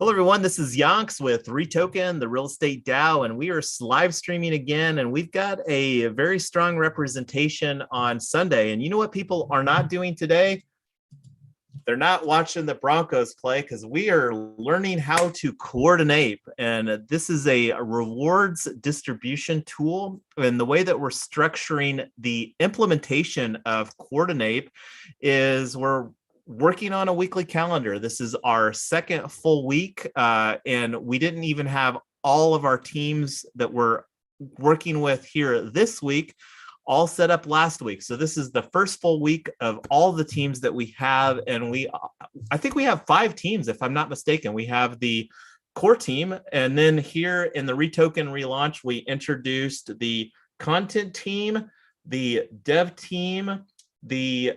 Hello, everyone. This is Yonks with REtoken, the real estate DAO, and we are live streaming again. And we've got a very strong representation on Sunday. And you know what people are not doing today? They're not watching the Broncos play because we are learning how to coordinate. And this is a rewards distribution tool. And the way that we're structuring the implementation of Coordinape is we're working on a weekly calendar. This is our second full week, and we didn't even have all of our teams that we're working with here this week all set up last week. So this is the first full week of all the teams that we have, and I think we have 5 teams, if I'm not mistaken. We have the core team, and then here in the REtoken relaunch, we introduced the content team, the dev team, the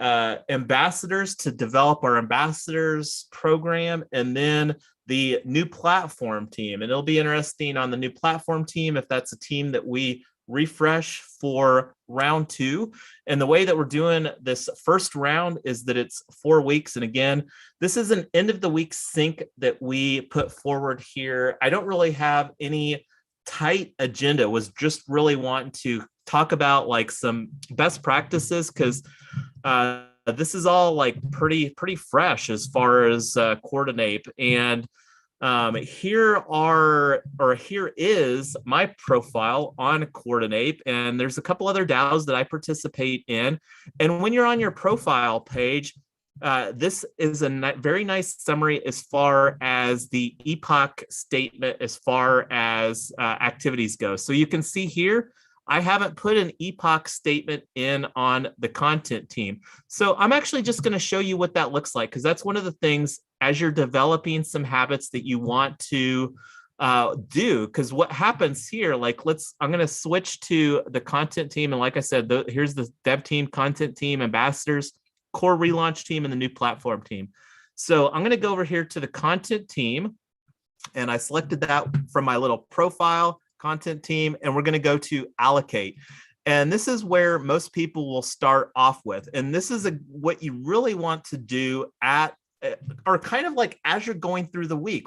ambassadors to develop our ambassadors program, and then the new platform team. And it'll be interesting on the new platform team if that's a team that we refresh for round 2. And the way that we're doing this first round is that it's 4 weeks. And again, this is an end of the week sync that we put forward here. I don't really have any tight agenda, was just really wanting to talk about like some best practices, because this is all like pretty fresh as far as Coordinape. And here is my profile on Coordinape, and there's a couple other DAOs that I participate in. And when you're on your profile page, this is a very nice summary as far as the epoch statement as far as activities go. So you can see here, I haven't put an epoch statement in on the content team. So I'm actually just going to show you what that looks like, because that's one of the things as you're developing some habits that you want to do. Because what happens here, like I'm going to switch to the content team. And like I said, here's the dev team, content team, ambassadors, core relaunch team, and the new platform team. So I'm going to go over here to the content team, and I selected that from my little profile content team, and we're going to go to allocate. And this is where most people will start off with. And this is what you really want to do or kind of like as you're going through the week.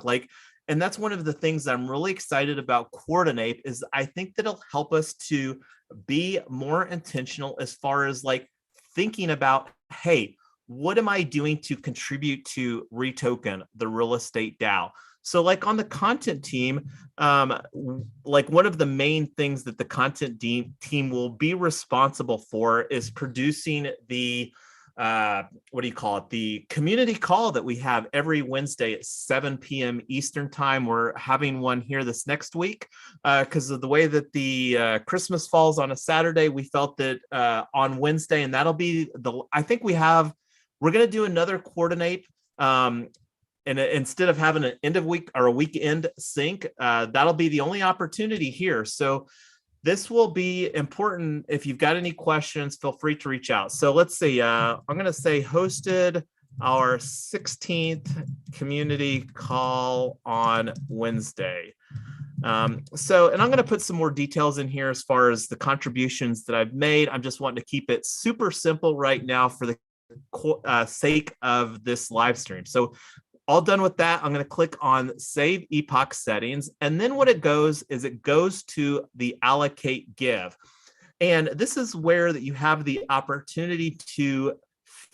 And that's one of the things I'm really excited about Coordinape, is I think that it'll help us to be more intentional as far as like thinking about, hey, what am I doing to contribute to REtoken, the real estate DAO? So like on the content team, like one of the main things that the content team will be responsible for is producing the, the community call that we have every Wednesday at 7 p.m. Eastern time. We're having one here this next week because of the way that the Christmas falls on a Saturday. We felt that on Wednesday, and that'll be I think we're going to do another Coordinape. And instead of having an end of week or a weekend sync, that'll be the only opportunity here. So this will be important. If you've got any questions, feel free to reach out. So let's see, I'm going to say hosted our 16th community call on Wednesday. And I'm going to put some more details in here as far as the contributions that I've made. I'm just wanting to keep it super simple right now for the sake of this live stream. So all done with that, I'm going to click on Save Epoch Settings. And then what it goes to the Allocate Give. And this is where that you have the opportunity to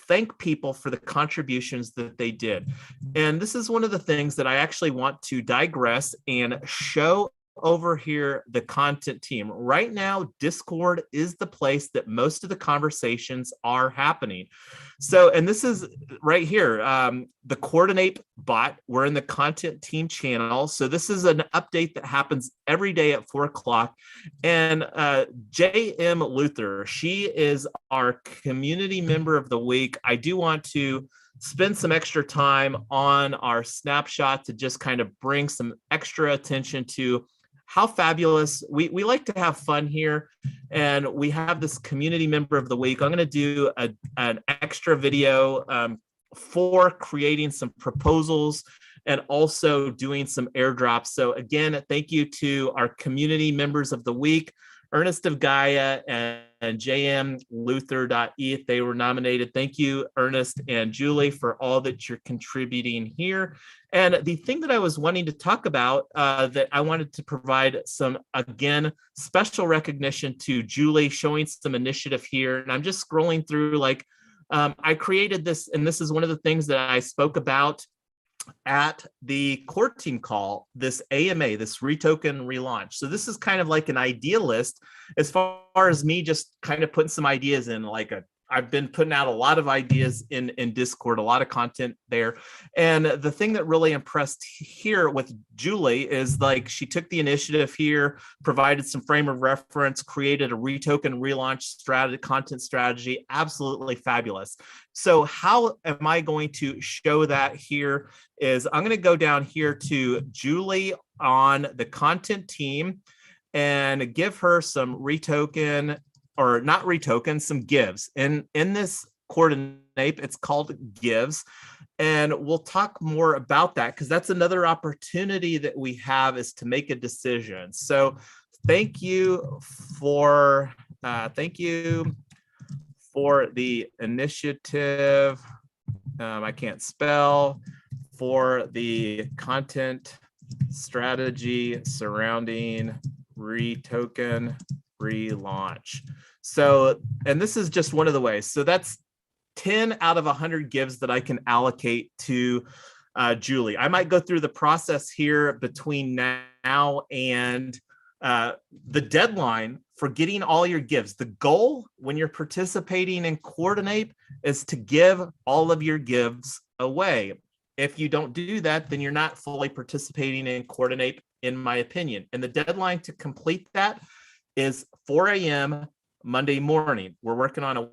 thank people for the contributions that they did. And this is one of the things that I actually want to digress and show over here the content team. Right now, Discord is the place that most of the conversations are happening. So, and this is right here, the Coordinape bot. We're in the content team channel. So this is an update that happens every day at 4 o'clock. And J.M. Luther, she is our community member of the week. I do want to spend some extra time on our snapshot to just kind of bring some extra attention to how fabulous. We like to have fun here, and we have this community member of the week. I'm going to do an extra video for creating some proposals and also doing some airdrops. So again, thank you to our community members of the week, Ernest of Gaia and jmluther.eth. They were nominated. Thank you, Ernest and Julie, for all that you're contributing here. And the thing that I was wanting to talk about that I wanted to provide some, again, special recognition to Julie, showing some initiative here. And I'm just scrolling through, like, I created this, and this is one of the things that I spoke about at the core team call, this AMA, this REtoken relaunch. So this is kind of like an idea list as far as me just kind of putting some ideas in, I've been putting out a lot of ideas in Discord, a lot of content there. And the thing that really impressed here with Julie is, like, she took the initiative here, provided some frame of reference, created a REtoken relaunch strategy, content strategy, absolutely fabulous. So how am I going to show that here is I'm going to go down here to Julie on the content team and give her some REtoken, or not REtoken, some gives. And in this Coordinape, it's called gives. And we'll talk more about that, because that's another opportunity that we have, is to make a decision. So thank you for the initiative. I can't spell, for the content strategy surrounding REtoken relaunch. So, and this is just one of the ways. So that's 10 out of 100 gives that I can allocate to Julie. I might go through the process here between now and the deadline for getting all your gives. The goal when you're participating in Coordinape is to give all of your gives away. If you don't do that, then you're not fully participating in Coordinape, in my opinion. And the deadline to complete that is 4 a.m. Monday morning. We're working on a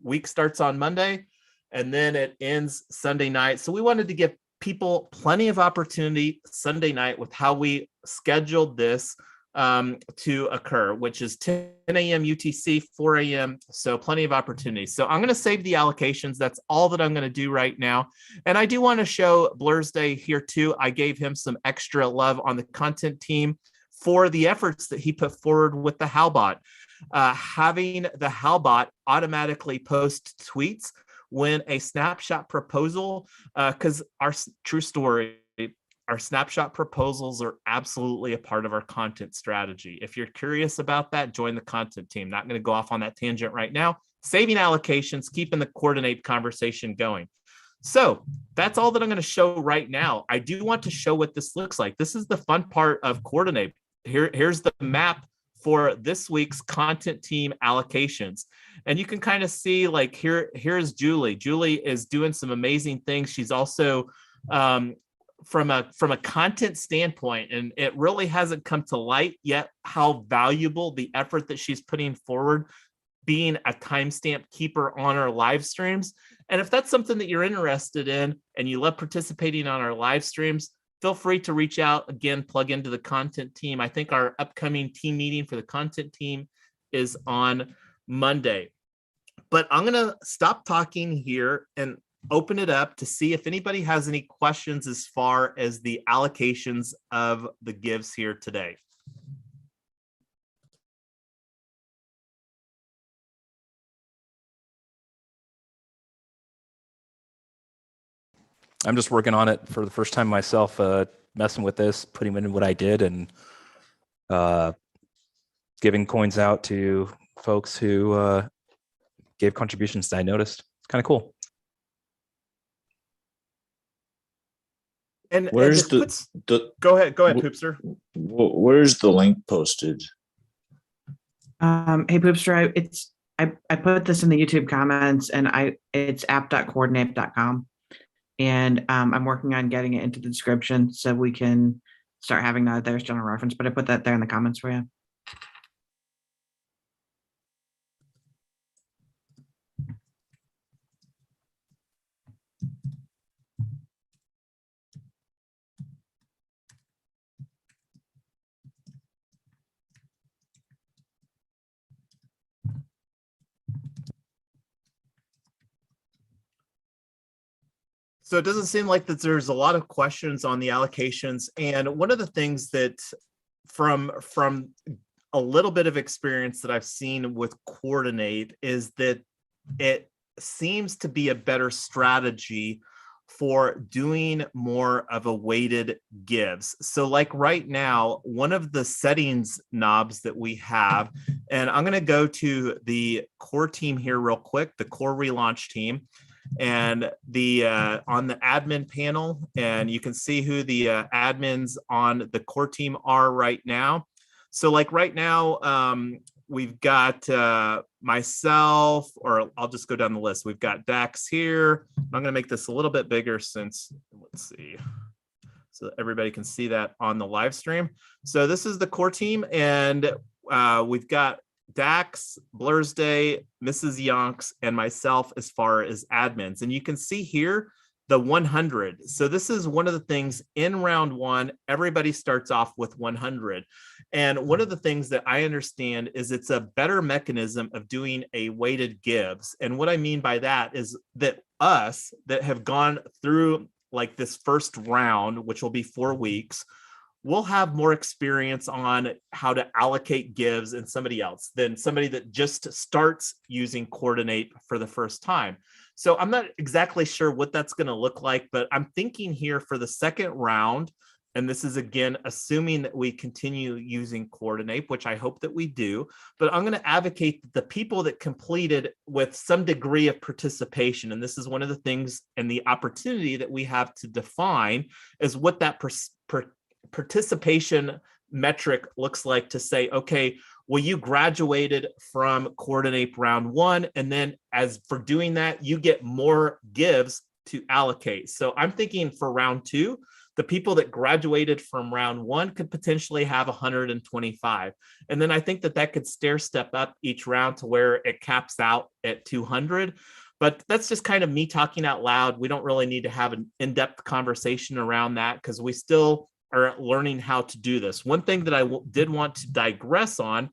week starts on Monday, and then it ends Sunday night. So we wanted to give people plenty of opportunity Sunday night with how we scheduled this to occur, which is 10 a.m. UTC, 4 a.m. So plenty of opportunity. So I'm going to save the allocations. That's all that I'm going to do right now. And I do want to show Blur's Day here too. I gave him some extra love on the content team for the efforts that he put forward with the HowBot. Having the HowBot automatically post tweets when a snapshot proposal, because our true story, our snapshot proposals are absolutely a part of our content strategy. If you're curious about that, join the content team. Not going to go off on that tangent right now. Saving allocations, keeping the Coordinape conversation going. So that's all that I'm going to show right now. I do want to show what this looks like. This is the fun part of Coordinape. Here's the map for this week's content team allocations. And you can kind of see, like, here's Julie. Julie is doing some amazing things. She's also from a content standpoint, and it really hasn't come to light yet how valuable the effort that she's putting forward, being a timestamp keeper on our live streams. And if that's something that you're interested in and you love participating on our live streams, feel free to reach out. Again, plug into the content team. I think our upcoming team meeting for the content team is on Monday. But I'm going to stop talking here and open it up to see if anybody has any questions as far as the allocations of the gives here today. I'm just working on it for the first time myself, messing with this, putting in what I did, and giving coins out to folks who gave contributions that I noticed. It's kind of cool. And where's the go ahead, Poopster. Where's the link posted? Hey Poopster, I put this in the YouTube comments, and it's app.coordinape.com, and I'm working on getting it into the description so we can start having that there as general reference. But I put that there in the comments for you. So it doesn't seem like that there's a lot of questions on the allocations. And one of the things that from a little bit of experience that I've seen with Coordinape is that it seems to be a better strategy for doing more of a weighted gives. So like right now, one of the settings knobs that we have, and I'm going to go to the core team here real quick, the core relaunch team, and the on the admin panel, and you can see who the admins on the core team are right now. So like right now, we've got myself, or I'll just go down the list. We've got Dax here. I'm going to make this a little bit bigger since, let's see, so everybody can see that on the live stream. So this is the core team, and we've got Dax, Blursday, Mrs. Yonks, and myself as far as admins. And you can see here the 100. So this is one of the things in round one, everybody starts off with 100. And one of the things that I understand is it's a better mechanism of doing a weighted gives. And what I mean by that is that us that have gone through like this first round, which will be 4 weeks, we'll have more experience on how to allocate gives than somebody else, than somebody that just starts using Coordinape for the first time. So I'm not exactly sure what that's going to look like, but I'm thinking here for the second round, and this is again assuming that we continue using Coordinape, which I hope that we do, but I'm going to advocate that the people that completed with some degree of participation, and this is one of the things and the opportunity that we have to define is what that participation metric looks like, to say, okay, well, you graduated from Coordinape round one, and then as for doing that, you get more gives to allocate. So I'm thinking for round two, the people that graduated from round one could potentially have 125. And then I think that that could stair step up each round to where it caps out at 200. But that's just kind of me talking out loud. We don't really need to have an in-depth conversation around that because we still are learning how to do this. One thing that I did want to digress on,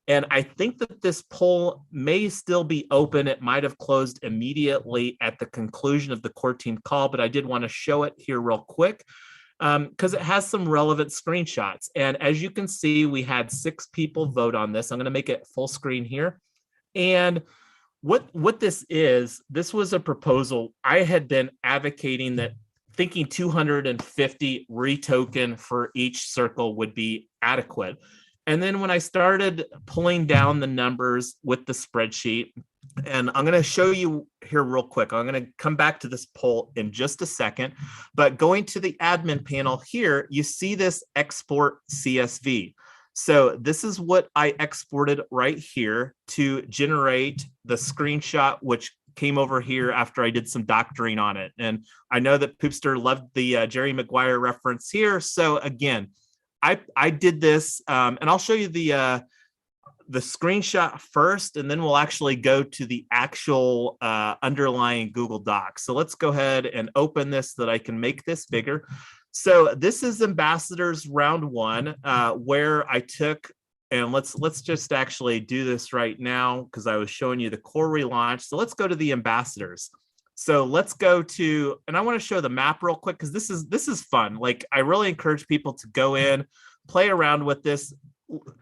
and I think that this poll may still be open. It might have closed immediately at the conclusion of the core team call, but I did want to show it here real quick because it has some relevant screenshots. And as you can see, we had 6 people vote on this. I'm going to make it full screen here. And what this is, this was a proposal. I had been advocating that thinking 250 retoken for each circle would be adequate. And then when I started pulling down the numbers with the spreadsheet, and I'm going to show you here real quick, I'm going to come back to this poll in just a second, but going to the admin panel here, you see this export CSV. So this is what I exported right here to generate the screenshot, which came over here after I did some doctoring on it. And I know that Poopster loved the Jerry Maguire reference here. So again, I did this, and I'll show you the screenshot first, and then we'll actually go to the actual underlying Google Docs. So let's go ahead and open this so that I can make this bigger. So this is Ambassadors round one, where I took, and let's just actually do this right now because I was showing you the core relaunch. So let's go to the ambassadors. So let's go to, and I want to show the map real quick because this is fun. Like I really encourage people to go in, play around with this.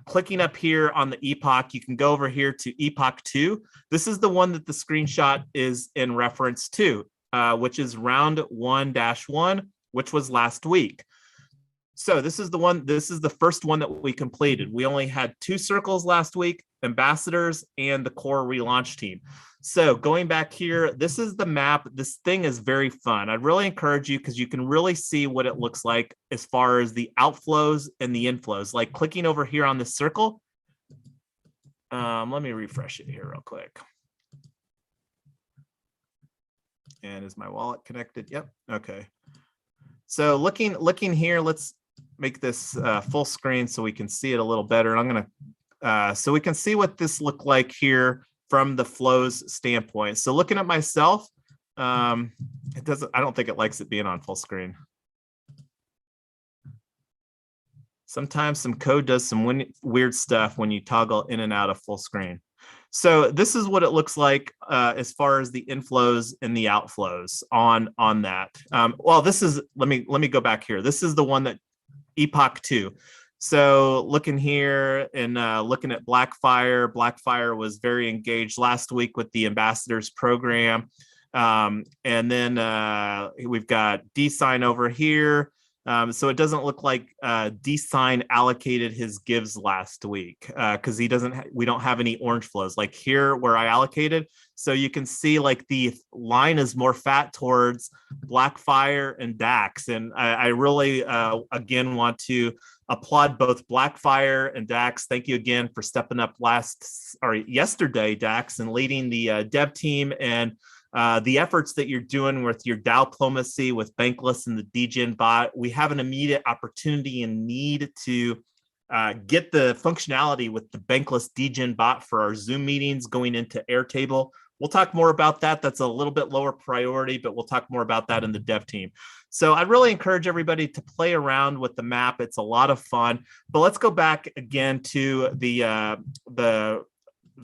Clicking up here on the epoch, you can go over here to epoch 2. This is the one that the screenshot is in reference to, which is round 1-1, which was last week. So this is the one, this is the first one that we completed. We only had 2 circles last week, ambassadors and the core relaunch team. So going back here, this is the map. This thing is very fun. I'd really encourage you because you can really see what it looks like as far as the outflows and the inflows. Like clicking over here on this circle. Let me refresh it here real quick. And is my wallet connected? Yep. Okay. So looking here, let's make this full screen so we can see it a little better. And I'm going to, so we can see what this looked like here from the flows standpoint. So looking at myself, it doesn't, I don't think it likes it being on full screen. Sometimes some code does some weird stuff when you toggle in and out of full screen. So this is what it looks like as far as the inflows and the outflows on that. Well, this is, let me go back here. This is the one that epoch 2. So looking here and looking at Blackfire was very engaged last week with the ambassadors program. And then we've got DSign over here. So it doesn't look like DSign allocated his gives last week because we don't have any orange flows like here where I allocated. So you can see like the line is more fat towards Blackfire and DAX. And I really, again, want to applaud both Blackfire and DAX. Thank you again for stepping up yesterday, DAX, and leading the dev team and the efforts that you're doing with your DAO diplomacy with Bankless and the DGen bot. We have an immediate opportunity and need to get the functionality with the Bankless DGen bot for our Zoom meetings going into Airtable. We'll talk more about that. That's a little bit lower priority, but we'll talk more about that in the dev team. So I'd really encourage everybody to play around with the map. It's a lot of fun. But let's go back again to the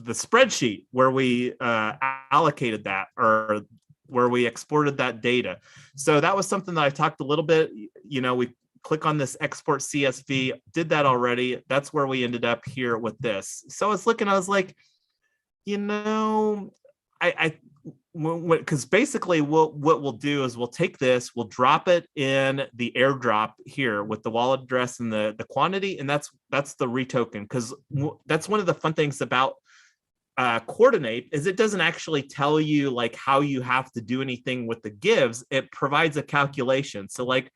spreadsheet where we allocated that, or where we exported that data. So that was something that I talked a little bit, we click on this export CSV, did that already. That's where we ended up here with this. So I was looking, I was like, because basically what we'll do is we'll take this, we'll drop it in the airdrop here with the wallet address and the quantity, and that's the REtoken, because that's one of the fun things about Coordinape is it doesn't actually tell you like how you have to do anything with the gives. It provides a calculation. So like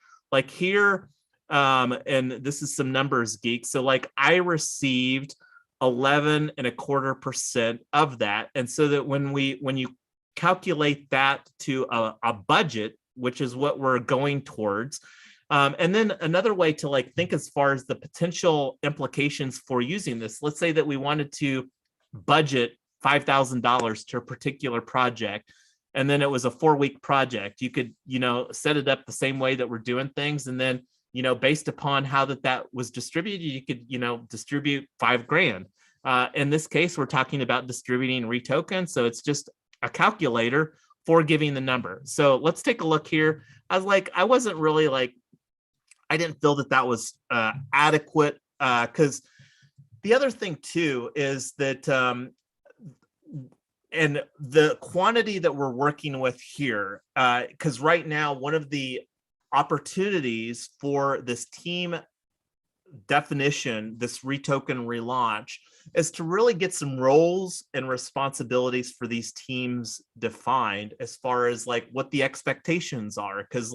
here, and this is some numbers geek. So like I received 11.25% of that, and so that when you calculate that to a budget, which is what we're going towards. And then another way to like think as far as the potential implications for using this. Let's say that we wanted to budget $5,000 to a particular project, and then it was a 4-week project. You could, set it up the same way that we're doing things, and then, based upon how that was distributed, you could, distribute $5,000. In this case, we're talking about distributing REtoken, so it's just a calculator for giving the number. So let's take a look here. I was like, I wasn't really like, I didn't feel that was adequate, because the other thing too is that, and the quantity that we're working with here, because right now, one of the opportunities for this team definition, this REtoken relaunch, is to really get some roles and responsibilities for these teams defined as far as like what the expectations are. Because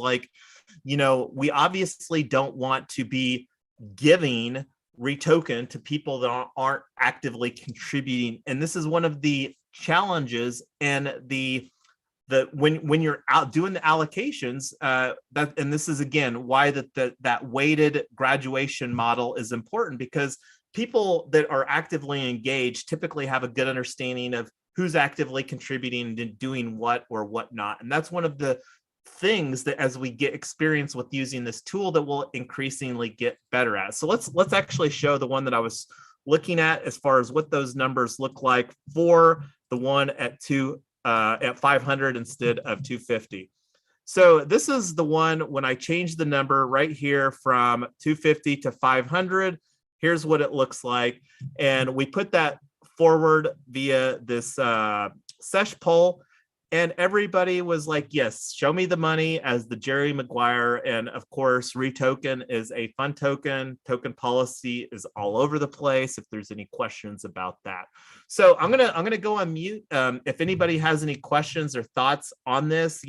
we obviously don't want to be giving REtoken to people that aren't actively contributing. And this is one of the challenges and when you're out doing the allocations, and this is again why that weighted graduation model is important, because people that are actively engaged typically have a good understanding of who's actively contributing and doing what or what not. And that's one of the things that as we get experience with using this tool that we'll increasingly get better at. So let's actually show the one that I was looking at as far as what those numbers look like for the one at 500 instead of 250. So this is the one when I changed the number right here from 250 to 500. Here's what it looks like. And we put that forward via this sesh poll. And everybody was like, yes, show me the money as the Jerry Maguire. And of course, REtoken is a fun token. Token policy is all over the place if there's any questions about that. So I'm gonna go on mute. If anybody has any questions or thoughts on this,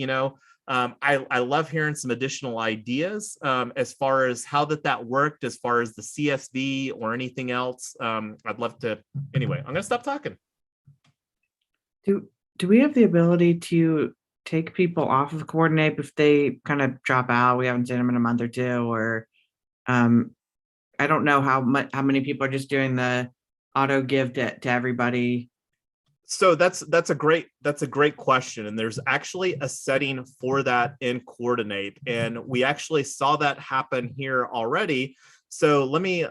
I love hearing some additional ideas as far as how that worked, as far as the CSV or anything else. I'd love to. Anyway, I'm gonna stop talking. Do we have the ability to take people off of Coordinape if they kind of drop out? We haven't seen them in a month or two, or I don't know how many people are just doing the auto give to everybody. So that's a great question, and there's actually a setting for that in Coordinape, and we actually saw that happen here already. So let me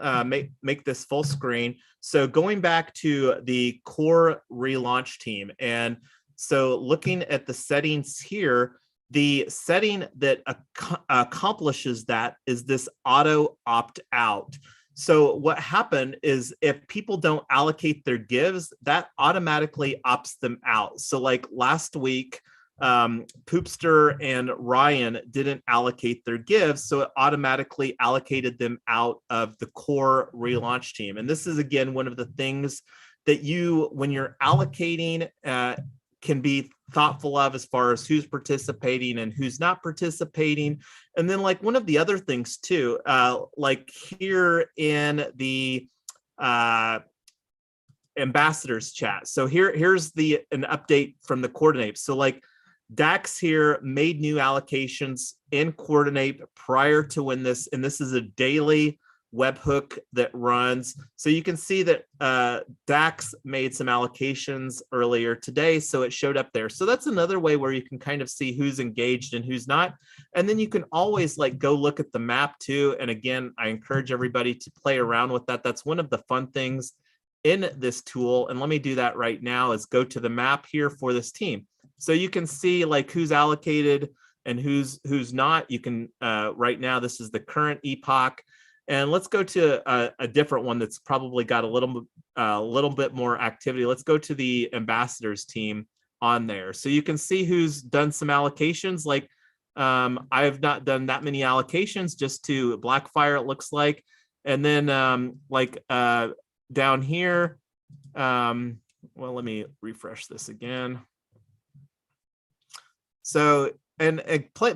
make this full screen. So going back to the core relaunch team, and so looking at the settings here, the setting that accomplishes that is this auto opt out. So what happened is if people don't allocate their gives, that automatically opts them out. So like last week, Poopster and Ryan didn't allocate their gives, so it automatically allocated them out of the core relaunch team. And this is, again, one of the things that you, when you're allocating, can be thoughtful of as far as who's participating and who's not participating. And then like one of the other things too, like here in the ambassadors chat. So here's an update from the Coordinape. So like Dax here made new allocations in Coordinape prior to when this, and this is a daily webhook that runs. So you can see that Dax made some allocations earlier today, so it showed up there. So that's another way where you can kind of see who's engaged and who's not. And then you can always like go look at the map too. And again, I encourage everybody to play around with that. That's one of the fun things in this tool. And let me do that right now, is go to the map here for this team. So you can see like who's allocated and who's not. You can right now, this is the current epoch. And let's go to a different one that's probably got a little bit more activity. Let's go to the ambassadors team on there. So you can see who's done some allocations. Like I have not done that many allocations, just to Blackfire, it looks like. And then down here, well, let me refresh this again. So and play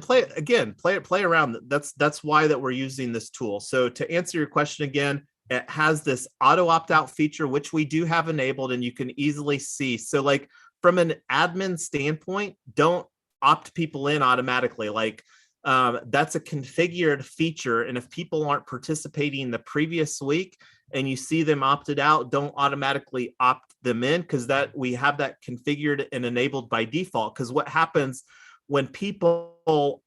around. That's why that we're using this tool. So to answer your question again, it has this auto opt-out feature, which we do have enabled, and you can easily see. So like from an admin standpoint, don't opt people in automatically. Like that's a configured feature, and if people aren't participating the previous week and you see them opted out, don't automatically opt them in, because that we have that configured and enabled by default. Because what happens when people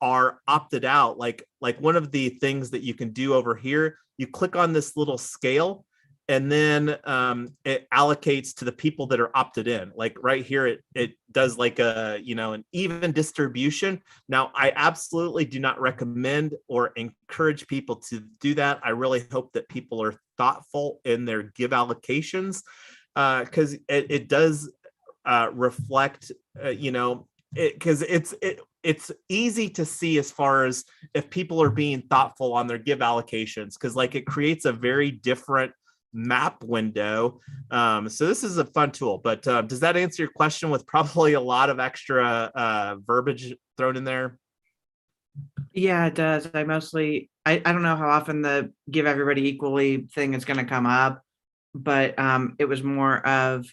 are opted out, like one of the things that you can do over here, you click on this little scale, and then it allocates to the people that are opted in. Like right here, it does like a, an even distribution. Now, I absolutely do not recommend or encourage people to do that. I really hope that people are thoughtful in their give allocations, because it does reflect, because it's easy to see as far as if people are being thoughtful on their give allocations, because like it creates a very different map window. So this is a fun tool. But does that answer your question with probably a lot of extra verbiage thrown in there? Yeah, it does. I don't know how often the give everybody equally thing is going to come up, but it was more of,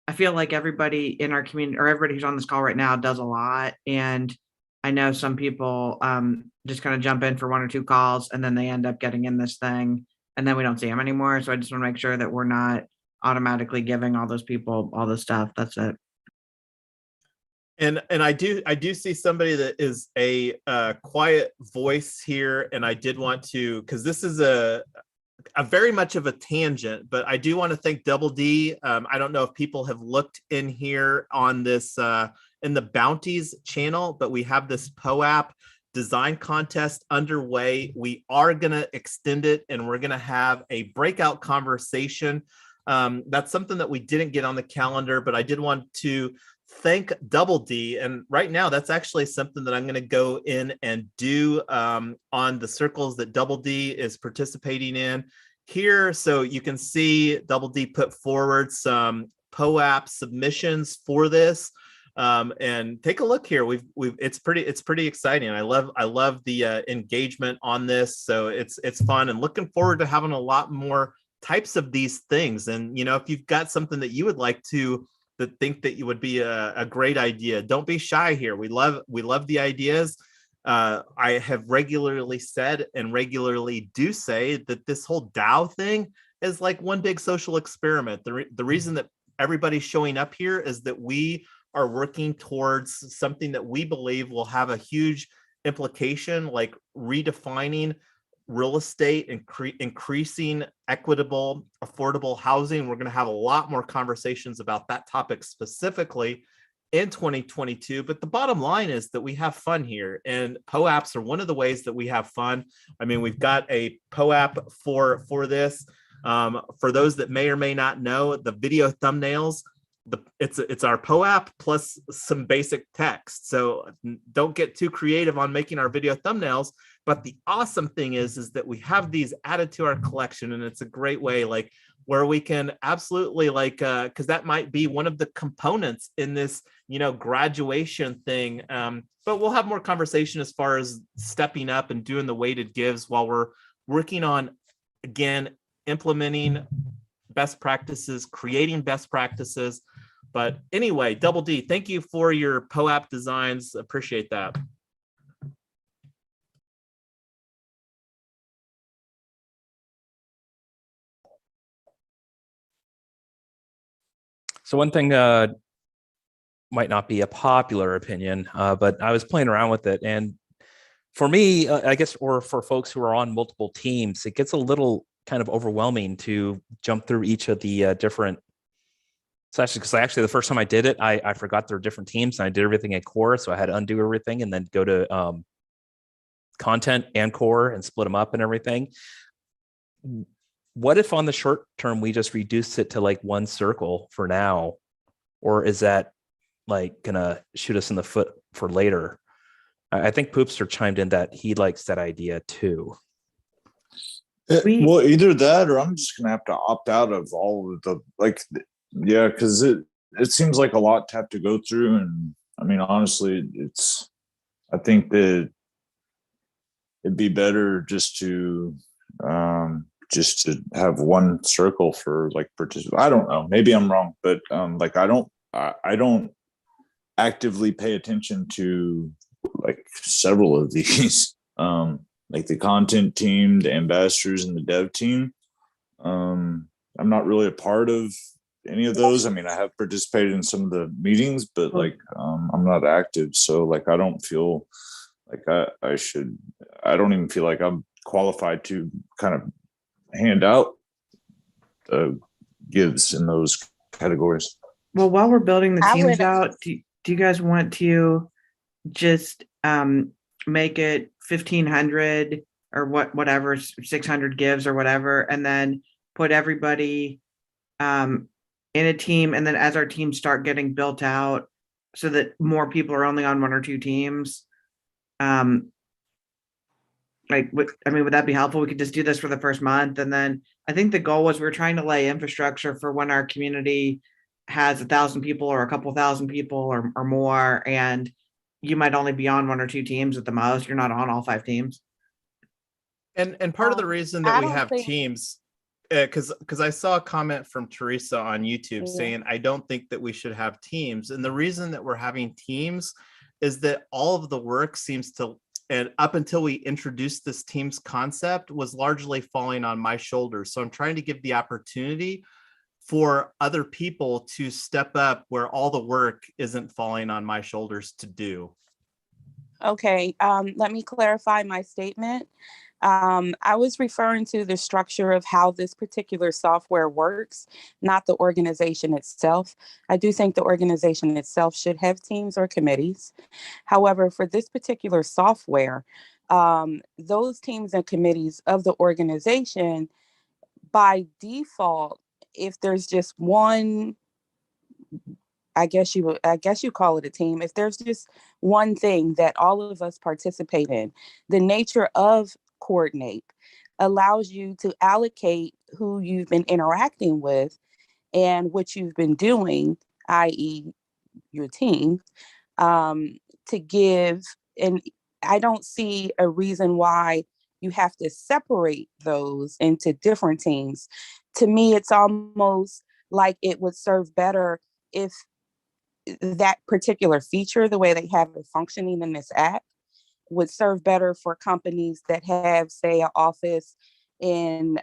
I feel like everybody in our community, or everybody who's on this call right now, does a lot. And I know some people just kind of jump in for one or two calls, and then they end up getting in this thing, and then we don't see them anymore. So I just want to make sure that we're not automatically giving all those people all this stuff. That's it. And I do see somebody that is a quiet voice here, and I did want to, because this is a very much of a tangent, but I do want to thank Double D. I don't know if people have looked in here on this in the bounties channel, but we have this POAP design contest underway. We are going to extend it, and we're going to have a breakout conversation. That's something that we didn't get on the calendar, but I did want to thank Double D. And right now, that's actually something that I'm going to go in and do on the circles that Double D is participating in here. So you can see Double D put forward some POAP submissions for this. And take a look here. It's pretty exciting. I love the engagement on this. So it's fun, and looking forward to having a lot more types of these things. And if you've got something that you would like to think that you would be a great idea, don't be shy here. We love the ideas. I have regularly said and regularly do say that this whole DAO thing is like one big social experiment. The reason that everybody's showing up here is that we are working towards something that we believe will have a huge implication, like redefining real estate and increasing equitable, affordable housing. We're going to have a lot more conversations about that topic specifically in 2022. But the bottom line is that we have fun here, and POAPs are one of the ways that we have fun. I mean, we've got a POAP for this. For those that may or may not know, the video thumbnails, it's our POAP plus some basic text. So don't get too creative on making our video thumbnails. But the awesome thing is that we have these added to our collection, and it's a great way, like, where we can absolutely, like, because that might be one of the components in this, graduation thing. But we'll have more conversation as far as stepping up and doing the weighted gives while we're working on, again, implementing best practices, creating best practices. But anyway, Double D, thank you for your POAP designs. Appreciate that. So one thing might not be a popular opinion, but I was playing around with it. And for me, I guess, or for folks who are on multiple teams, it gets a little kind of overwhelming to jump through each of the different sessions. Because actually, the first time I did it, I forgot there were different teams, and I did everything at core. So I had to undo everything and then go to content and core and split them up and everything. What if on the short term, we just reduce it to like one circle for now? Or is that like gonna shoot us in the foot for later? I think Poopster chimed in that he likes that idea too. Well, either that or I'm just gonna have to opt out of all of the, yeah, because it seems like a lot to have to go through. And I mean, honestly, I think that it'd be better just to have one circle for like participate. I don't know, maybe I'm wrong, but like I don't actively pay attention to like several of these, like the content team, the ambassadors, and the dev team. I'm not really a part of any of those. I mean, I have participated in some of the meetings, but like I'm not active, so like I don't feel like I should. I don't even feel like I'm qualified to kind of hand out gives in those categories. Well, while we're building the teams out, do you guys want to just make it 1,500 or whatever, 600 gives or whatever, and then put everybody in a team, and then as our teams start getting built out so that more people are only on one or two teams, would that be helpful? We could just do this for the first month, and then I think the goal was we were trying to lay infrastructure for when our community has 1,000 people or a couple thousand people or more, and you might only be on one or two teams at the most. You're not on all 5 teams. And part of the reason that we have teams, because I saw a comment from Teresa on YouTube saying, I don't think that we should have teams. And the reason that we're having teams is that all of the work seems to, and up until we introduced this teams concept, was largely falling on my shoulders. So I'm trying to give the opportunity for other people to step up where all the work isn't falling on my shoulders to do. Okay, let me clarify my statement. I was referring to the structure of how this particular software works, not the organization itself. I do think the organization itself should have teams or committees. However, for this particular software, those teams and committees of the organization, by default, if there's just one, I guess you call it a team. If there's just one thing that all of us participate in, the nature of Coordinape allows you to allocate who you've been interacting with and what you've been doing, i.e. your team, to give. And I don't see a reason why you have to separate those into different teams. To me, it's almost like it would serve better if that particular feature, the way they have it functioning in this app, would serve better for companies that have, say, an office in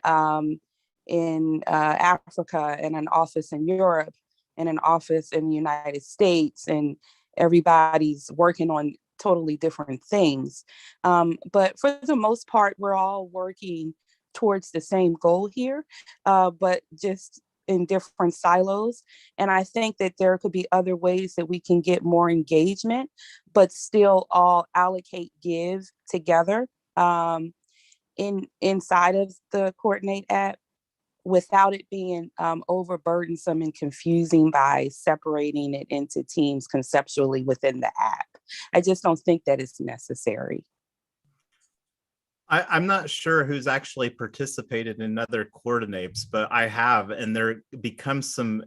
Africa and an office in Europe and an office in the United States, and everybody's working on totally different things. But for the most part, we're all working towards the same goal here, but just in different silos. And I think that there could be other ways that we can get more engagement, but still all allocate give together inside of the Coordinape app, without it being overburdensome and confusing by separating it into teams conceptually within the app. I just don't think that it's necessary. I'm not sure who's actually participated in other coordinates, but I have, and there becomes some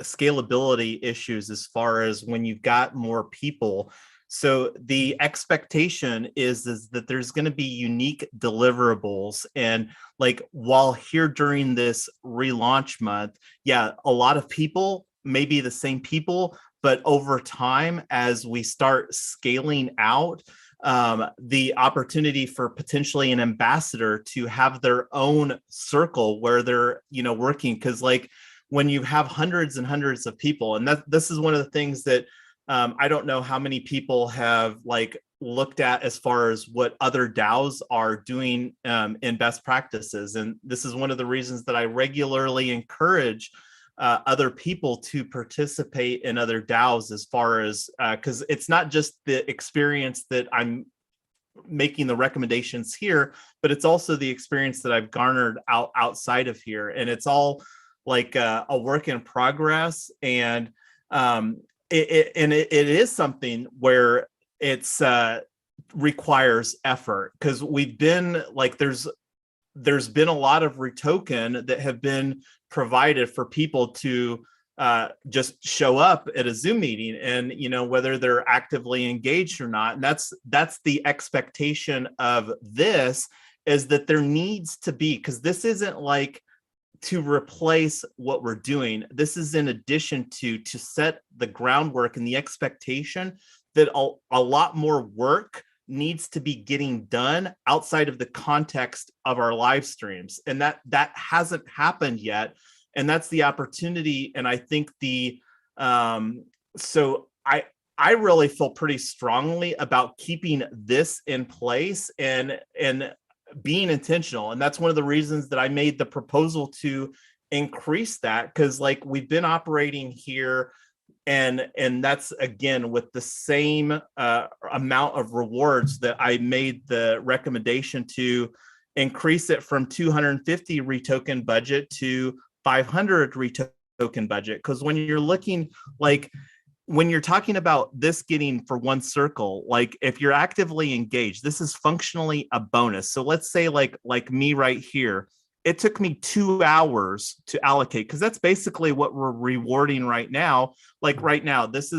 scalability issues as far as when you've got more people. So the expectation is that there's going to be unique deliverables. And like, while here during this relaunch month, yeah, a lot of people may be the same people, but over time, as we start scaling out, the opportunity for potentially an ambassador to have their own circle where they're, working. Because like, when you have hundreds and hundreds of people, and this is one of the things that I don't know how many people have like looked at as far as what other DAOs are doing in best practices. And this is one of the reasons that I regularly encourage other people to participate in other DAOs, as far as, because it's not just the experience that I'm making the recommendations here, but it's also the experience that I've garnered outside of here. And it's all like a work in progress. And it is something where it's requires effort, because we've been like, there's been a lot of REtoken that have been provided for people to just show up at a Zoom meeting, and whether they're actively engaged or not. And that's the expectation of this, is that there needs to be, because this isn't like to replace what we're doing. This is in addition to set the groundwork and the expectation that a lot more work needs to be getting done outside of the context of our live streams. And that hasn't happened yet. And that's the opportunity. And I think so I really feel pretty strongly about keeping this in place and being intentional. And that's one of the reasons that I made the proposal to increase that, because like, we've been operating here, and that's again with the same amount of rewards that I made the recommendation to increase it from 250 REtoken budget to 500 REtoken budget. Because when you're looking, like, when you're talking about this getting for one circle, like if you're actively engaged, this is functionally a bonus. So let's say like me right here, it took me 2 hours to allocate, because that's basically what we're rewarding right now. Like right now, this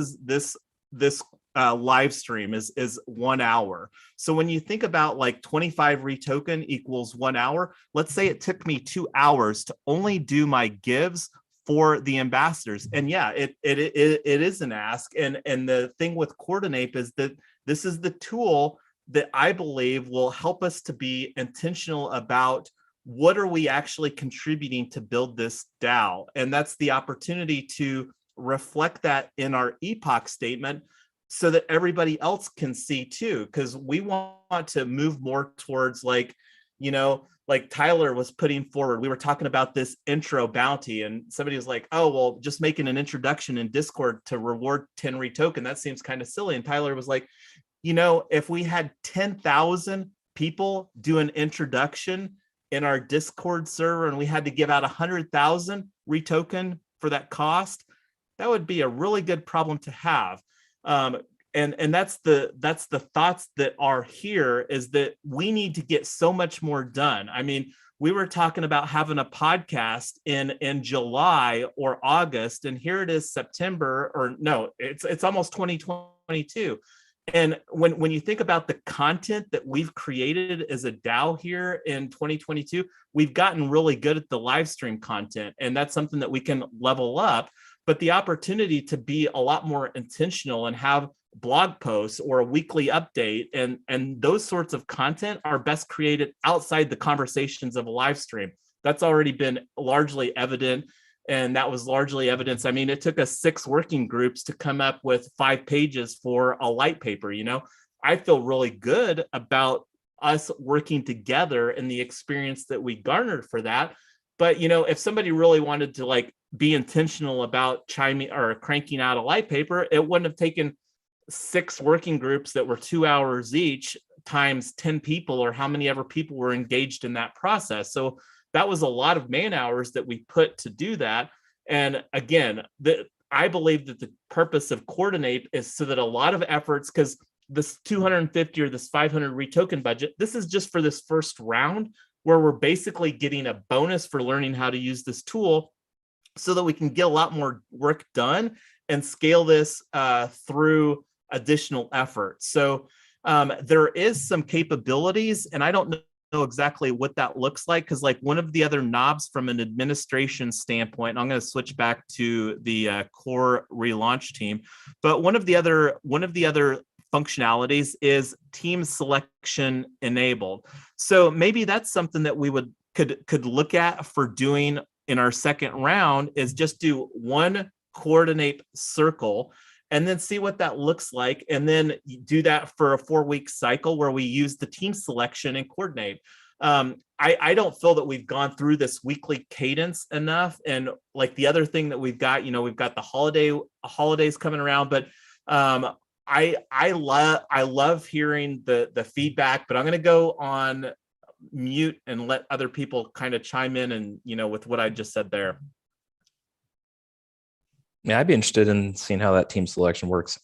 live stream is 1 hour. So when you think about like 25 REtoken equals 1 hour, let's say it took me 2 hours to only do my gives for the ambassadors. And yeah, it is an ask. And the thing with Coordinape is that this is the tool that I believe will help us to be intentional about what are we actually contributing to build this DAO. And that's the opportunity to reflect that in our epoch statement, so that everybody else can see too, because we want to move more towards like, like Tyler was putting forward. We were talking about this intro bounty, and somebody was like, oh, well, just making an introduction in Discord to reward 10 REtoken, that seems kind of silly. And Tyler was like, if we had 10,000 people do an introduction in our Discord server, and we had to give out 100,000 REtoken for that cost, that would be a really good problem to have. And that's the thoughts that are here, is that we need to get so much more done. I mean, we were talking about having a podcast in July or August, and here it is September, or no, it's almost 2022. And when you think about the content that we've created as a DAO here in 2022, we've gotten really good at the live stream content, and that's something that we can level up. But the opportunity to be a lot more intentional and have blog posts or a weekly update and those sorts of content are best created outside the conversations of a live stream. That's already been largely evident. And that was largely evidence. I mean, it took us 6 working groups to come up with 5 pages for a light paper. I feel really good about us working together and the experience that we garnered for that. But, you know, if somebody really wanted to like be intentional about chiming or cranking out a light paper, it wouldn't have taken 6 working groups that were 2 hours each times 10 people, or how many ever people were engaged in that process. So that was a lot of man hours that we put to do that. And again, I believe that the purpose of Coordinape is so that a lot of efforts, because this 250 or this 500 REtoken budget, this is just for this first round, where we're basically getting a bonus for learning how to use this tool so that we can get a lot more work done and scale this through additional effort. So there is some capabilities, and I don't know exactly what that looks like, because like one of the other knobs from an administration standpoint, I'm going to switch back to the core relaunch team, but one of the other functionalities is team selection enabled. So maybe that's something that we could look at for doing in our second round, is just do one Coordinape circle and then see what that looks like, and then do that for a 4-week cycle where we use the team selection and Coordinape. I don't feel that we've gone through this weekly cadence enough. And like the other thing that we've got, you know, we've got the holidays coming around, but I love hearing the feedback, but I'm going to go on mute and let other people kind of chime in, and, you know, with what I just said there. Yeah, I'd be interested in seeing how that team selection works.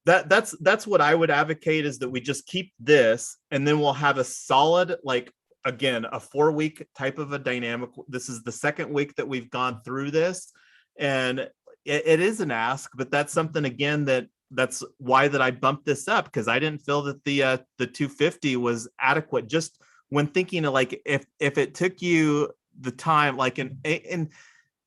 That's what I would advocate, is that we just keep this, and then we'll have a solid, like, again, a 4-week type of a dynamic. This is the second week that we've gone through this, and it is an ask, but that's something, again, that's why that I bumped this up, because I didn't feel that the 250 was adequate. Just when thinking of like, if it took you the time, like, and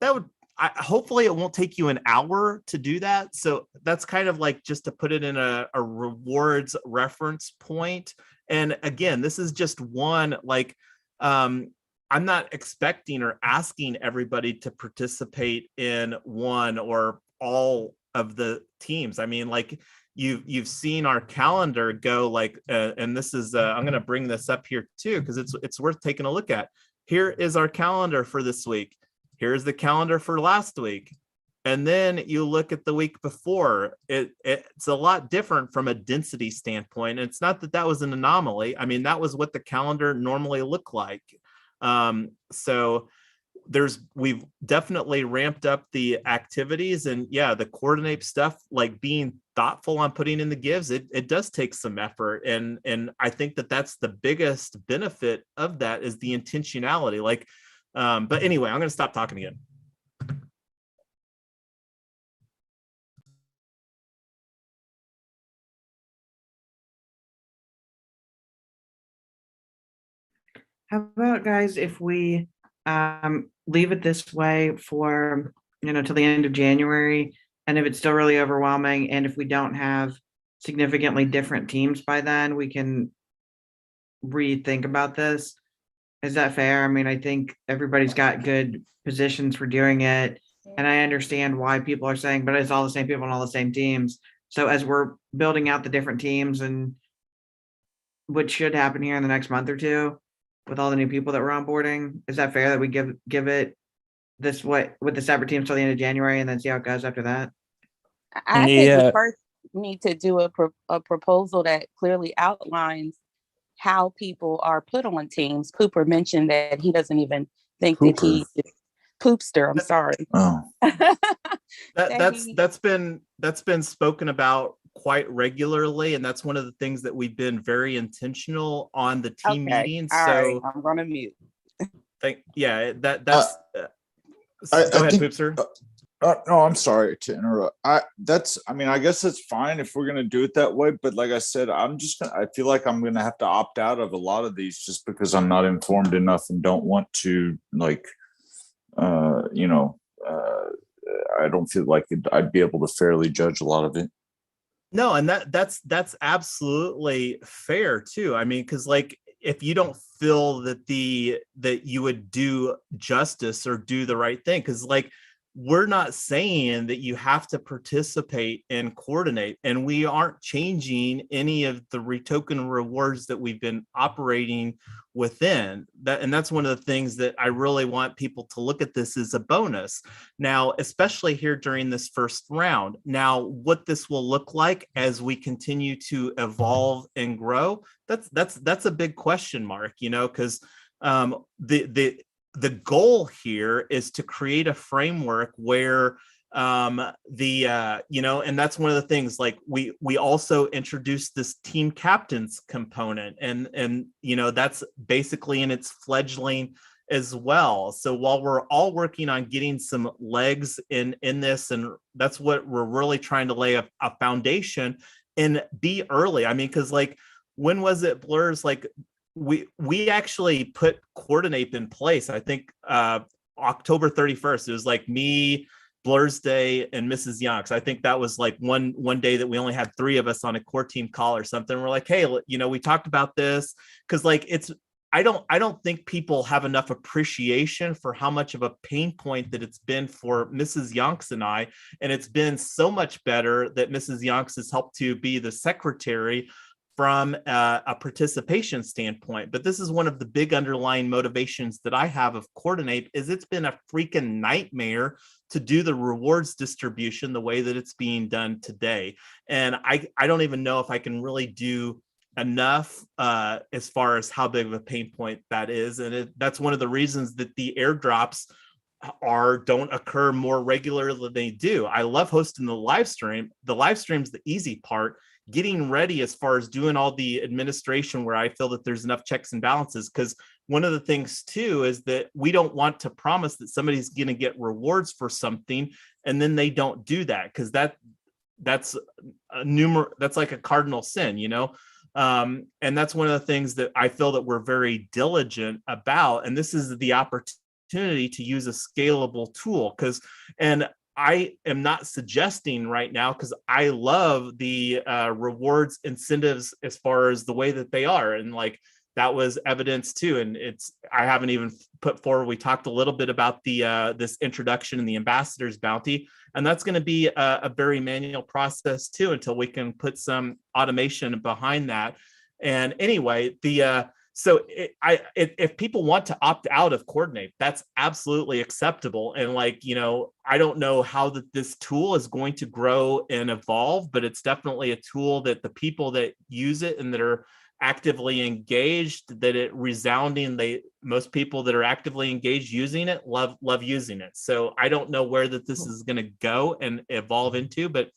that would, hopefully it won't take you an hour to do that. So that's kind of like just to put it in a rewards reference point. And again, this is just one, like, I'm not expecting or asking everybody to participate in one or all of the teams. I mean, like, you've seen our calendar go, like, and this is I'm going to bring this up here too, because it's worth taking a look at. Here is our calendar for this week. Here's the calendar for last week. And then you look at the week before. It's a lot different from a density standpoint. And it's not that that was an anomaly. I mean, that was what the calendar normally looked like. So we've definitely ramped up the activities, and yeah, the Coordinape stuff, like being thoughtful on putting in the gives, it does take some effort. And I think that that's the biggest benefit of that, is the intentionality. Like, but anyway, I'm going to stop talking again. How about, guys, if we leave it this way for, you know, till the end of January, and if it's still really overwhelming, and if we don't have significantly different teams by then, we can rethink about this. Is that fair? I mean, I think everybody's got good positions for doing it, and I understand why people are saying, but it's all the same people and all the same teams. So as we're building out the different teams, and what should happen here in the next month or two with all the new people that we're onboarding, is that fair that we give it this way with the separate teams till the end of January, and then see how it goes after that? I think we first need to do a proposal that clearly outlines how people are put on teams. Pooper mentioned that he doesn't even think that he is Poopster. I'm sorry. Oh, that's been spoken about quite regularly, and that's one of the things that we've been very intentional on the team meetings. All so right, I'm gonna mute. That's I go ahead, think, Poopster. no, I'm sorry to interrupt. I mean, I guess it's fine if we're gonna do it that way, but like I said, I feel like I'm gonna have to opt out of a lot of these just because I'm not informed enough and don't want to, like, I don't feel like I'd be able to fairly judge a lot of it. No, and that's absolutely fair too. I mean, because like, if you don't feel that you would do justice or do the right thing, because like, we're not saying that you have to participate in Coordinape, and we aren't changing any of the REtoken rewards that we've been operating within that. And that's one of the things that I really want people to look at this as a bonus. Now, especially here during this first round. Now, what this will look like as we continue to evolve and grow, that's a big question mark, you know, because the goal here is to create a framework where and that's one of the things, like we also introduced this team captains component, and you know, that's basically in its fledgling as well. So while we're all working on getting some legs in this, and that's what we're really trying to lay a foundation and be early. I mean, because like, when was it, Blurs? Like, we actually put Coordinape in place, I think October 31st. It was like me, Blur's Day, and Mrs. Yonks. I think that was like one day that we only had 3 of us on a core team call or something. We're like, hey, you know, we talked about this, because like I don't think people have enough appreciation for how much of a pain point that it's been for Mrs. Yonks and I. And it's been so much better that Mrs. Yonks has helped to be the secretary from a participation standpoint. But this is one of the big underlying motivations that I have of Coordinape, is it's been a freaking nightmare to do the rewards distribution the way that it's being done today. And I don't even know if I can really do enough as far as how big of a pain point that is. And that's one of the reasons that the airdrops don't occur more regularly than they do. I love hosting the live stream. The live stream's the easy part. Getting ready as far as doing all the administration where I feel that there's enough checks and balances, because one of the things too is that we don't want to promise that somebody's going to get rewards for something and then they don't do that, because that's like a cardinal sin, you know. And that's one of the things that I feel that we're very diligent about. And this is the opportunity to use a scalable tool, and I am not suggesting right now, because I love the rewards incentives as far as the way that they are. And like, that was evidence too. And I haven't even put forward, we talked a little bit about this introduction and the ambassador's bounty. And that's going to be a very manual process too, until we can put some automation behind that. And anyway, so if people want to opt out of Coordinape, that's absolutely acceptable. And like, you know, I don't know how this tool is going to grow and evolve, but it's definitely a tool that the people that use it and that are actively engaged, that it most people that are actively engaged using it love using it. So I don't know where this is going to go and evolve into, but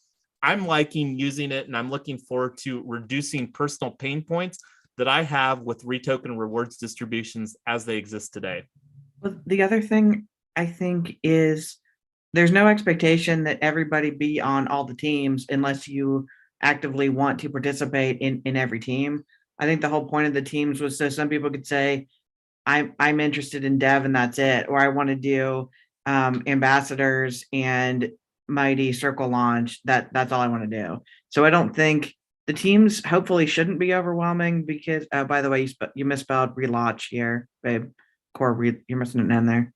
I'm liking using it, and I'm looking forward to reducing personal pain points that I have with REtoken rewards distributions as they exist today. Well, the other thing I think is there's no expectation that everybody be on all the teams unless you actively want to participate in every team. I think the whole point of the teams was so some people could say, I'm interested in dev and that's it, or I want to do ambassadors and mighty circle launch. That's all I want to do. So I don't think the teams hopefully shouldn't be overwhelming, because by the way, you misspelled relaunch here, babe. You're missing an N there.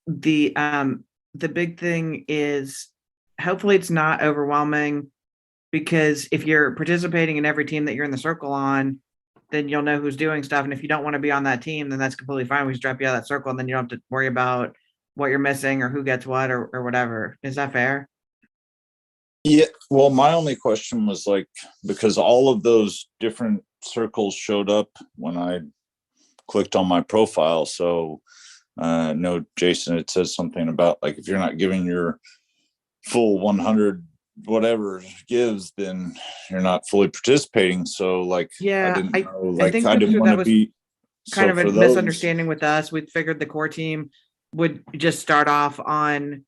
The big thing is hopefully it's not overwhelming, because if you're participating in every team that you're in the circle on, then you'll know who's doing stuff. And if you don't want to be on that team, then that's completely fine. We just drop you out of that circle, and then you don't have to worry about what you're missing or who gets what or whatever. Is that fair? Yeah, well, my only question was like, because all of those different circles showed up when I clicked on my profile. So no, Jason, it says something about like, if you're not giving your full 100 whatever gives, then you're not fully participating. So like, Yeah, I didn't know, like, I think I didn't want to be kind of a for those, misunderstanding with us. We figured the core team would just start off on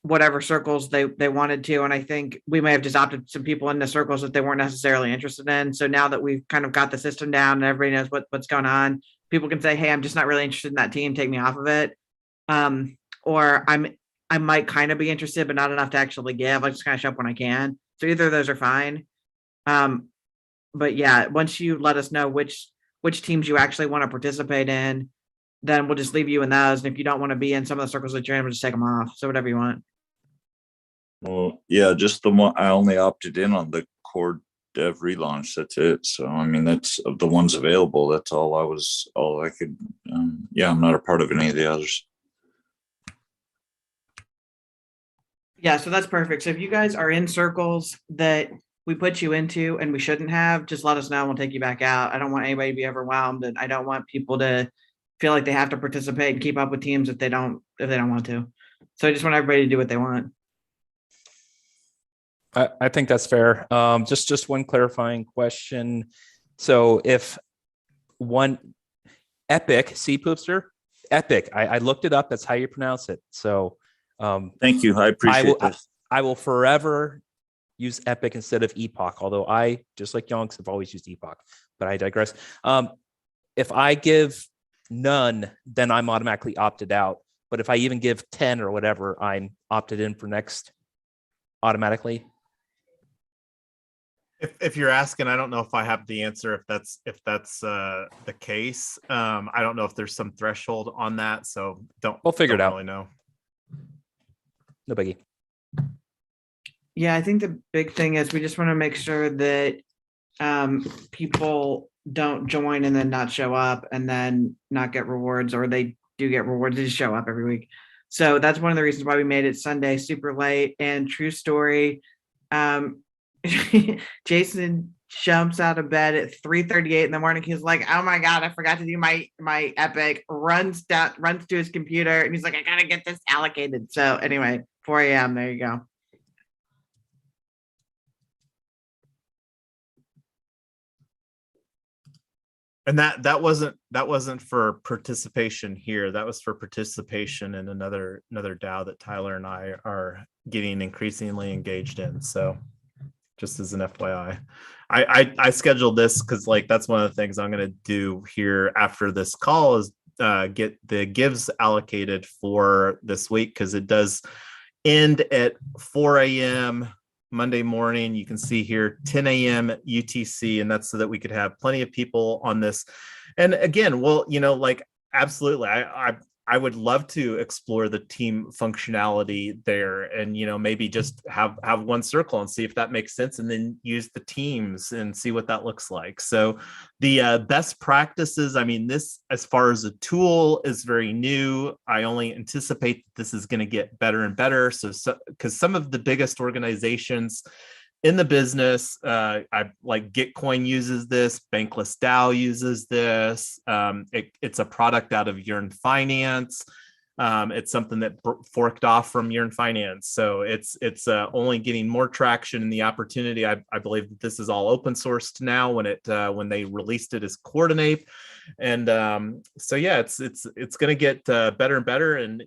whatever circles they wanted to. And I think we may have just opted some people into circles that they weren't necessarily interested in. So now that we've kind of got the system down and everybody knows what's going on, people can say, hey, I'm just not really interested in that team, take me off of it. Or I might kind of be interested, but not enough to actually give. I just kind of show up when I can. So either of those are fine. But yeah, once you let us know which teams you actually want to participate in, then we'll just leave you in those. And if you don't want to be in some of the circles that you're in, we'll just take them off. So whatever you want. Well, yeah, just the one I only opted in on the core dev relaunch. That's it. So I mean, that's of the ones available. That's all I could. Yeah, I'm not a part of any of the others. Yeah, so that's perfect. So if you guys are in circles that we put you into and we shouldn't have, just let us know and we'll take you back out. I don't want anybody to be overwhelmed, and I don't want people to feel like they have to participate and keep up with teams if they don't want to. So I just want everybody to do what they want. I think that's fair. Just one clarifying question. So if one Epic, C Poopster, Epic, I looked it up. That's how you pronounce it. So Thank you. I appreciate that. I will forever use Epic instead of Epoch, although I, just like Yonks, have always used Epoch, but I digress. If I give none, then I'm automatically opted out. But if I even give 10 or whatever, I'm opted in for next automatically. If you're asking, I don't know if I have the answer. If that's the case, I don't know if there's some threshold on that. So we'll figure it out. Really know. No biggie. Yeah, I think the big thing is we just want to make sure that people don't join and then not show up and then not get rewards, or they do get rewards, they just show up every week. So that's one of the reasons why we made it Sunday super late. And true story, Jason jumps out of bed at 3:38 in the morning. He's like, oh my God, I forgot to do my Epic, runs to his computer, and he's like, I gotta get this allocated. So anyway, 4 a.m. There you go. And that wasn't for participation here. That was for participation in another DAO that Tyler and I are getting increasingly engaged in. So just as an FYI, I scheduled this because like that's one of the things I'm going to do here after this call is get the gives allocated for this week, because it does end at 4 a.m. Monday morning. You can see here 10 a.m. UTC, and that's so that we could have plenty of people on this. And again, well, like absolutely, I would love to explore the team functionality there, and maybe just have one circle and see if that makes sense, and then use the teams and see what that looks like. So the best practices, I mean, this as far as a tool is very new. I only anticipate that this is going to get better and better. So because some of the biggest organizations in the business, I like Gitcoin uses this, Bankless DAO uses this. It's a product out of Yearn Finance. It's something that forked off from Yearn Finance. So it's only getting more traction and the opportunity. I believe that this is all open sourced now when they released it as Coordinape. And so yeah, it's going to get better and better. And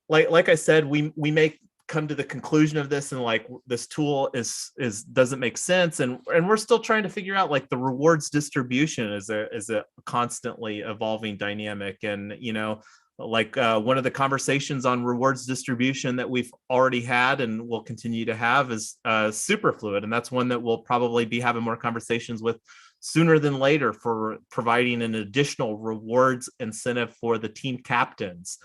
like I said, we make come to the conclusion of this, and like this tool is doesn't make sense, and we're still trying to figure out like the rewards distribution is a constantly evolving dynamic. And like one of the conversations on rewards distribution that we've already had and will continue to have is super fluid, and that's one that we'll probably be having more conversations with sooner than later for providing an additional rewards incentive for the team captains.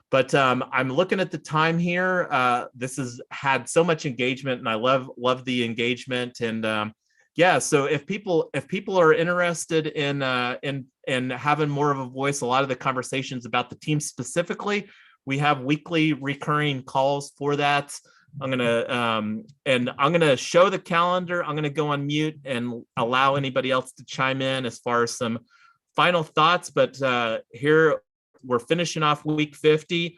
But I'm looking at the time here. This has had so much engagement, and I love the engagement. And yeah, so if people are interested in having more of a voice, a lot of the conversations about the team specifically, we have weekly recurring calls for that. I'm gonna show the calendar. I'm gonna go on mute and allow anybody else to chime in as far as some final thoughts. But here, we're finishing off week 50.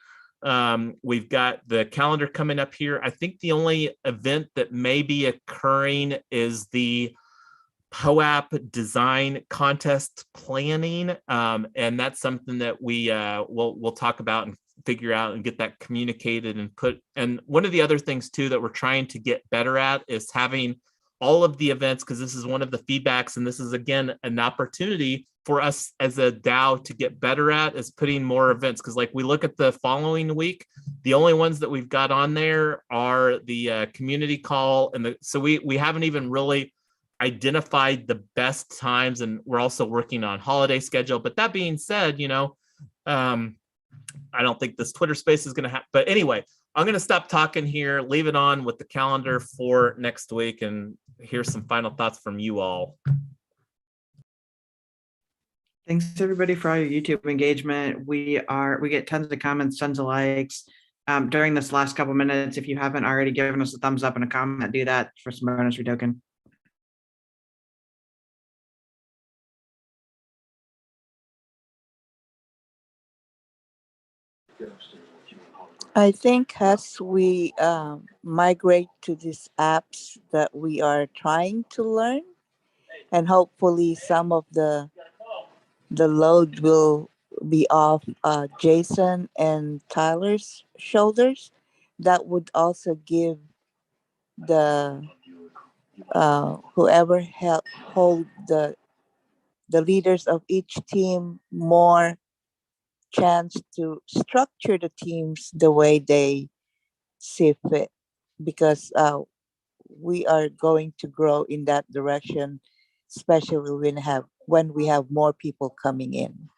We've got the calendar coming up here. I think the only event that may be occurring is the POAP design contest planning. And that's something that we'll talk about and figure out and get that communicated and put. And one of the other things too that we're trying to get better at is having all of the events, because this is one of the feedbacks, and this is again an opportunity for us as a DAO to get better at, is putting more events. Because like we look at the following week, the only ones that we've got on there are the community call, and so we haven't even really identified the best times, and we're also working on holiday schedule. But that being said, I don't think this Twitter space is going to happen. But anyway, I'm going to stop talking here, leave it on with the calendar for next week, and here's some final thoughts from you all. Thanks everybody for all your YouTube engagement. We get tons of comments, tons of likes. During this last couple minutes, if you haven't already given us a thumbs up and a comment, do that for some bonus REtoken. I think as we migrate to these apps that we are trying to learn, and hopefully some of the load will be off Jason and Tyler's shoulders, that would also give the whoever hold the leaders of each team more chance to structure the teams the way they see fit, because we are going to grow in that direction, especially when we have more people coming in.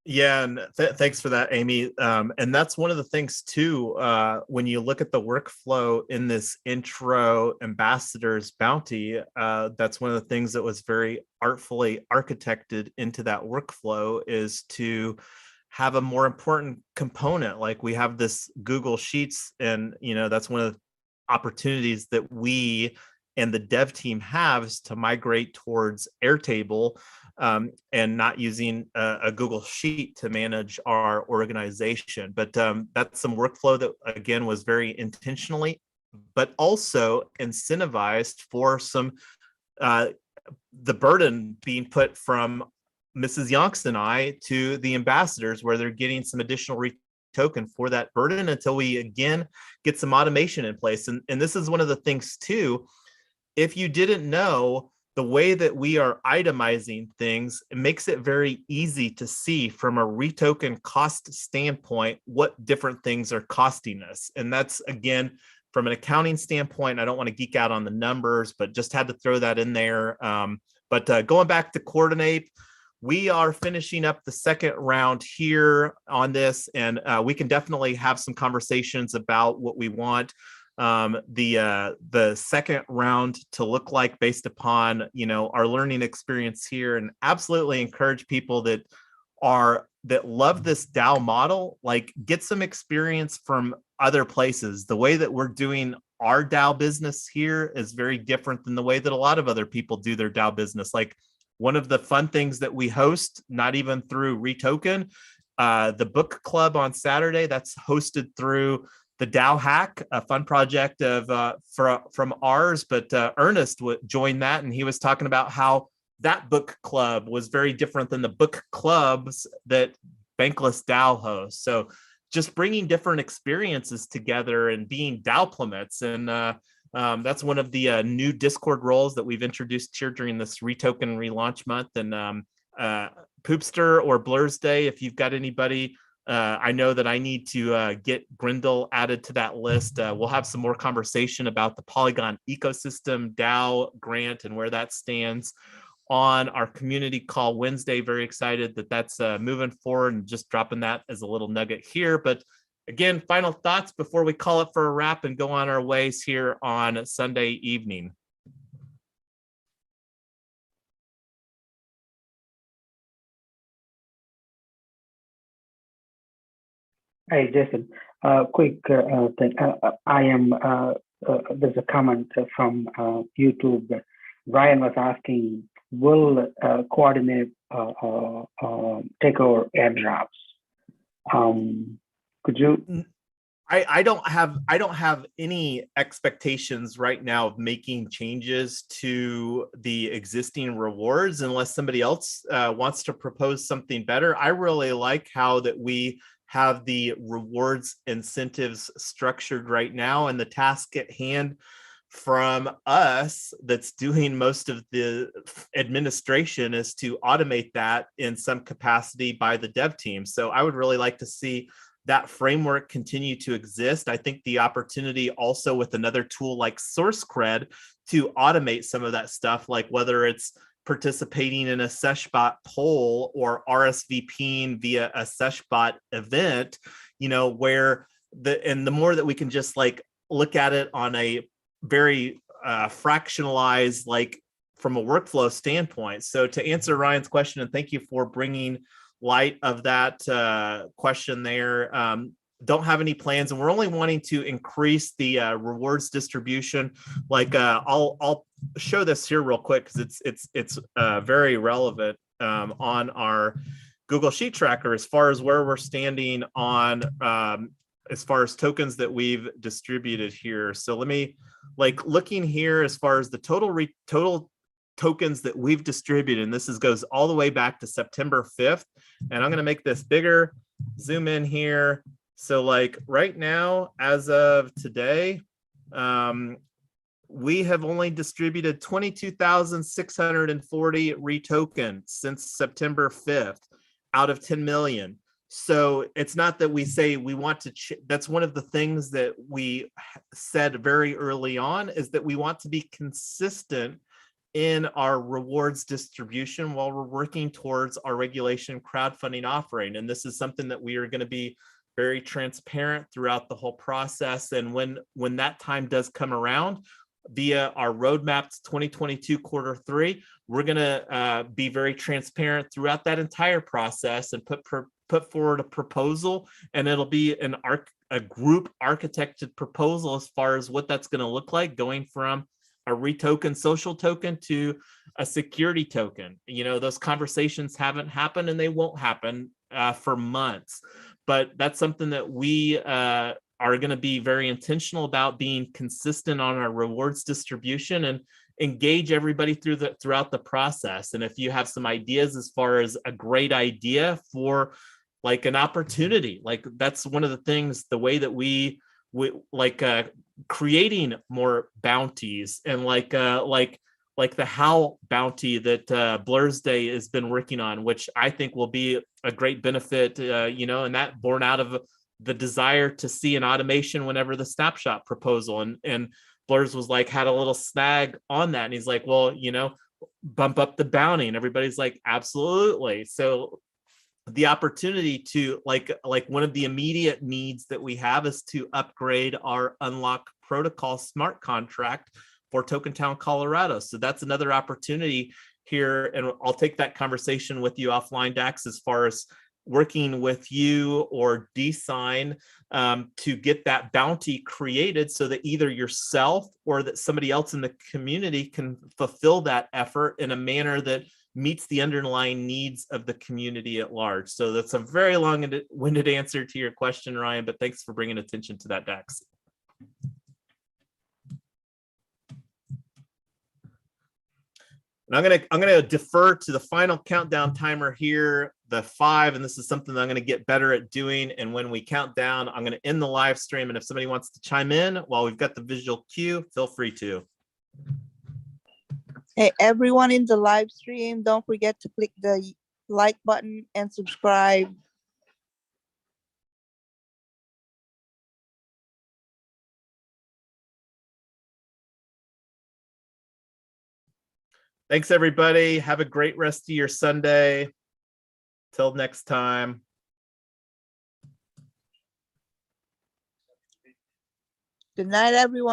Yeah, and thanks for that, Amy. And that's one of the things too, when you look at the workflow in this intro ambassadors bounty, that's one of the things that was very artfully architected into that workflow, is to have a more important component. Like we have this Google Sheets, and that's one of the opportunities that we and the dev team have, is to migrate towards Airtable, and not using a Google Sheet to manage our organization. But that's some workflow that, again, was very intentionally, but also incentivized for some the burden being put from Mrs. Yonks and I to the ambassadors, where they're getting some additional REtoken for that burden until we, again, get some automation in place. And this is one of the things too, if you didn't know, the way that we are itemizing things, it makes it very easy to see from a REtoken cost standpoint what different things are costing us. And that's, again, from an accounting standpoint, I don't want to geek out on the numbers, but just had to throw that in there. But going back to Coordinape, we are finishing up the second round here on this, and we can definitely have some conversations about what we want the second round to look like based upon our learning experience here, and absolutely encourage people that love this DAO model, like, get some experience from other places. The way that we're doing our DAO business here is very different than the way that a lot of other people do their DAO business. Like, one of the fun things that we host, not even through REtoken, the book club on Saturday, that's hosted through the DAO Hack, a fun project from ours, but Ernest joined that, and he was talking about how that book club was very different than the book clubs that Bankless DAO hosts. So just bringing different experiences together and being DAOplements, and that's one of the new Discord roles that we've introduced here during this REtoken relaunch month. And Poopster or Blur's Day, if you've got anybody. I know that I need to get Grindel added to that list. We'll have some more conversation about the Polygon ecosystem, DAO grant, and where that stands on our community call Wednesday. Very excited that that's moving forward, and just dropping that as a little nugget here. But again, final thoughts before we call it for a wrap and go on our ways here on Sunday evening. Hey, Jason, quick thing. There's a comment from YouTube. Brian was asking, will Coordinape take over airdrops? Could you? I don't have any expectations right now of making changes to the existing rewards unless somebody else wants to propose something better. I really like how that we have the rewards incentives structured right now, and the task at hand from us that's doing most of the administration is to automate that in some capacity by the dev team. So I would really like to see that framework continue to exist. I think the opportunity also with another tool like SourceCred to automate some of that stuff, like whether it's participating in a Seshbot poll or RSVPing via a Seshbot event, you know, where the more that we can just like look at it on a very fractionalized, like from a workflow standpoint. So to answer Ryan's question, and thank you for bringing light of that question there. Don't have any plans, and we're only wanting to increase the rewards distribution. Like I'll show this here real quick because it's very relevant on our Google Sheet Tracker as far as where we're standing on as far as tokens that we've distributed here. So let me, like, looking here as far as the total tokens that we've distributed, and this goes all the way back to September 5th. And I'm going to make this bigger, zoom in here. So like right now, as of today, we have only distributed 22,640 REtoken since September 5th out of 10 million. So it's not that we say we want to, that's one of the things that we said very early on, is that we want to be consistent in our rewards distribution while we're working towards our regulation crowdfunding offering. And this is something that we are going to be very transparent throughout the whole process. And when that time does come around, via our roadmaps 2022 Q3, we're going to be very transparent throughout that entire process and put forward a proposal, and it'll be a group architected proposal as far as what that's going to look like, going from a REtoken social token to a security token. You know, those conversations haven't happened and they won't happen for months, but that's something that we are going to be very intentional about, being consistent on our rewards distribution and engage everybody throughout the process. And if you have some ideas as far as a great idea for like an opportunity, like that's one of the things, the way that we like creating more bounties, and like the how bounty that Blur's Day has been working on, which I think will be a great benefit, you know, and that born out of the desire to see an automation whenever the snapshot proposal, and Blur's was like, had a little snag on that. And he's like, well, you know, bump up the bounty, and everybody's like, absolutely. So the opportunity to like one of the immediate needs that we have is to upgrade our unlock protocol smart contract for Token Town, Colorado. So that's another opportunity here. And I'll take that conversation with you offline, Dax, as far as working with you or DSign to get that bounty created so that either yourself or that somebody else in the community can fulfill that effort in a manner that meets the underlying needs of the community at large. So that's a very long-winded answer to your question, Ryan, but thanks for bringing attention to that, Dax. And I'm gonna defer to the final countdown timer here, the 5, and this is something that I'm gonna get better at doing. And when we count down, I'm gonna end the live stream. And if somebody wants to chime in while we've got the visual cue, feel free to. Hey, everyone in the live stream, don't forget to click the like button and subscribe. Thanks, everybody. Have a great rest of your Sunday. Till next time. Good night, everyone.